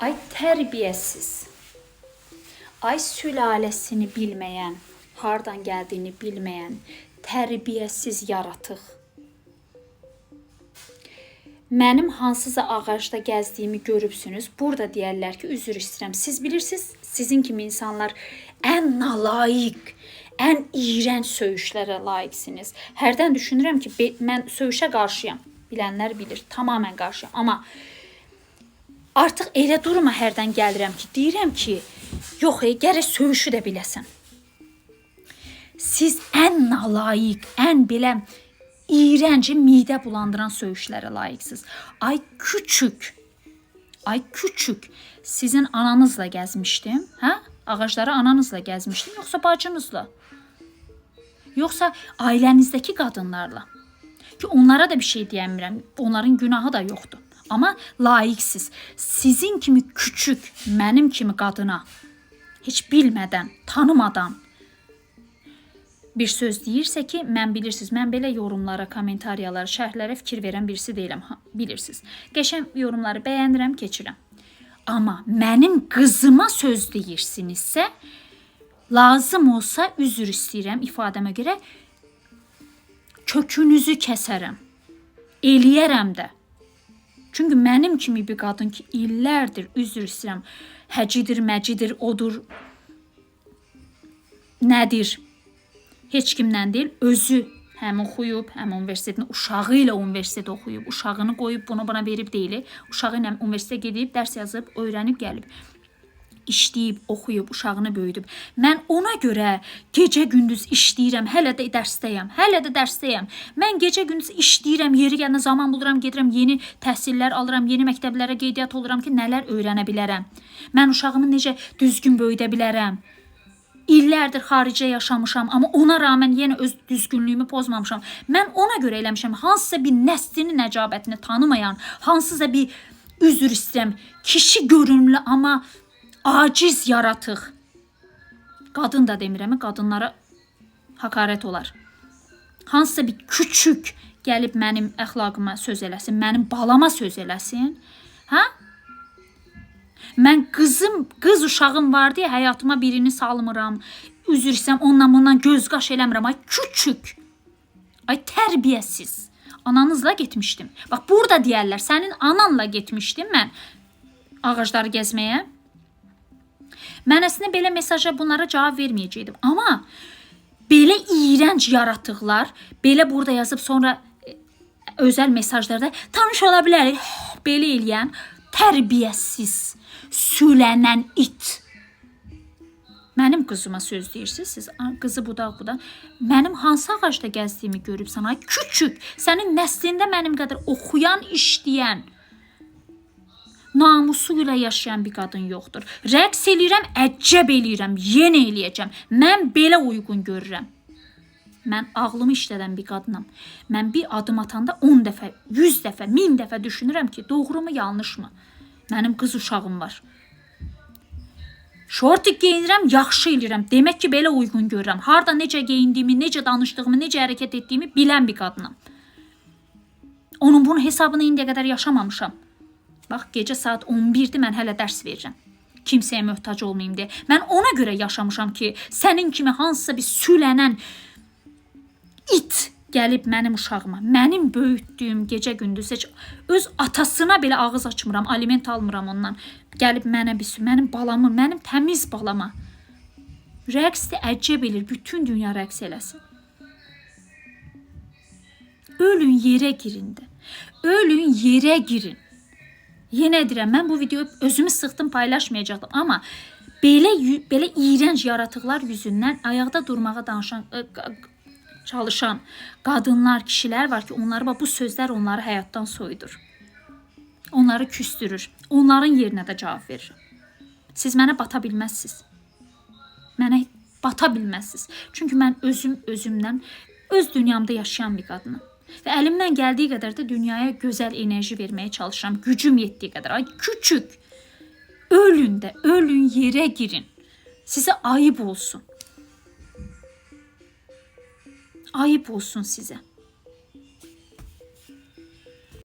Ay terbiyesiz. Ay sülalesini bilmeyen, hardan geldiğini bilmeyen, terbiyesiz yaratıq. Mənim hansısa ağacda gəzdiyimi görübsünüz. Burada deyərlər ki, üzr istəyirəm. Siz bilirsiniz, sizin kimi insanlar ən nalayiq, ən iyrənc söyüşlərə layiqsiniz. Hərdən düşünürəm ki, mən söyüşə qarşıyam. Bilənlər bilir, tamamən qarşıyam. Amma artıq elə duruma hərdən gəlirəm ki, deyirəm ki, yox, gərək söyüşü də biləsən. Siz ən nalayiq, ən belə iyrənci, midə bulandıran söyüşlərə layiqsiniz. Ay küçük, sizin ananızla gəzmişdim, hə? Ağacları ananızla gəzmişdim, yoxsa bacınızla? Yoxsa ailənizdəki qadınlarla? Ki onlara da bir şey deyəmirəm, onların günahı da yoxdur. Amma layiqsiz. Sizin kimi küçük, mənim kimi qadına, heç bilmədən, tanımadan bir söz deyirsə ki, mən bilirsiniz, mən belə yorumlara, kommentariyalara, şərhlərə fikir verən birisi deyiləm, bilirsiniz. Qəşəng yorumları bəyənirəm, keçirəm. Amma mənim qızıma söz deyirsinizsə, lazım olsa üzr istəyirəm ifadəmə görə, kökünüzü kəsərəm, eləyərəm də. Çünki mənim kimi bir qadın ki, illərdir üzr istəyirəm, həcidir, məcidir, odur, nədir? Heç kimdən deyil, özü həm oxuyub, həm universitetin uşağı ilə universitet oxuyub, uşağını qoyub, bunu bana verib deyil. Uşağı ilə universitetə gedib, dərs yazıb, öyrənib, gəlib. İşləyib, oxuyub, uşağını böyüdüb. Mən ona görə gecə-gündüz işləyirəm, hələ də dərsdəyəm. Mən gecə-gündüz işləyirəm, yeri gələn zaman buluram, gedirəm, yeni təhsillər alıram, yeni məktəblərə qeydiyyat oluram ki, nələr öyrənə bilərəm. Mən uşağımı necə düzgün böyüdə bilərəm. İllərdir xaricdə yaşamışam, amma ona rağmen yenə öz düzgünlüyümü pozmamışam. Mən ona görə eləmişəm, hansısa bir nəslini, nəcabətini tanımayan, hansısa bir üzr istəyirəm, kişi görünümlü, amma aciz yaratıq. Qadın da demirəm, qadınlara hakaret olar. Hansısa bir küçük gəlib mənim əxlaqıma söz eləsin, mənim balama söz eləsin. Hə? Mən qız uşağım var deyə həyatıma birini salmıram. Üzr istəyirəm, ondan göz qaş eləmirəm. Ay küçük. Ay tərbiyəsiz. Ananızla getmişdim. Bax burada deyərlər, sənin ananla getmişdim mən ağacları gəzməyə. Mən əslində belə mesaja bunlara cavab verməyəcəkdim. Amma belə iyrənc yaratıqlar, belə burada yazıb sonra özəl mesajlarda tanış ola bilərik. Belə eləyən tərbiyəsiz, sülənən it. Mənim qızıma söz deyirsiniz, siz qızı budaq. Mənim hansı ağacda gəzdiyimi görübsən, ay küçük, sənin nəslində mənim qədər oxuyan, işləyən, namusu ilə yaşayan bir qadın yoxdur. Rəqs eləyirəm, əcəb eləyirəm, yenə eləyəcəm. Mən belə uyğun görürəm. Mən ağlımı işlədən bir qadınam. Mən bir adım atanda 10 dəfə, 100 dəfə, 1000 dəfə düşünürəm ki, doğru mu, yanlış mı? Mənim qız uşağım var. Şortik geyinirəm, yaxşı eləyirəm. Demək ki, belə uyğun görürəm. Harda necə geyindiyimi, necə danışdığımı, necə hərəkət etdiyimi bilən bir qadınam. Onun bunun hesabını indiyə qədər yaşamamışam. Bax, gecə saat 11-dir, mən hələ dərs verirəm. Kimsəyə möhtac olmayayım deyə. Mən ona görə yaşamışam ki, sənin kimi hansısa bir sülənən it gəlib mənim uşağıma, mənim böyütdüyüm gecə-gündüz heç öz atasına belə ağız açmıram, aliment almıram ondan. Gəlib mənim balamı, mənim təmiz balama. Rəqs də əcəb elir, bütün dünya rəqs eləsin. Ölün yerə girin də. Ölün yerə girin. Yenə deyirəm, mən bu videoyu özümü sıxdım, paylaşmayacaqdım. Amma belə iyrənc yaratıqlar yüzündən ayaqda durmağa çalışan qadınlar, kişilər var ki, onları bu sözlər onları həyatdan soyudur. Onları küstürür. Onların yerinə də cavab verir. Siz mənə bata bilməzsiniz. Mənə bata bilməzsiniz. Çünki mən özümdən, öz dünyamda yaşayan bir qadınam. Və əlimdən gəldiyi qədər də dünyaya gözəl enerji verməyə çalışıram. Gücüm yetdiyi qədər. Ay küçük. Ölün də, ölün, yerə girin. Sizə ayıb olsun. Ayıb olsun sizə.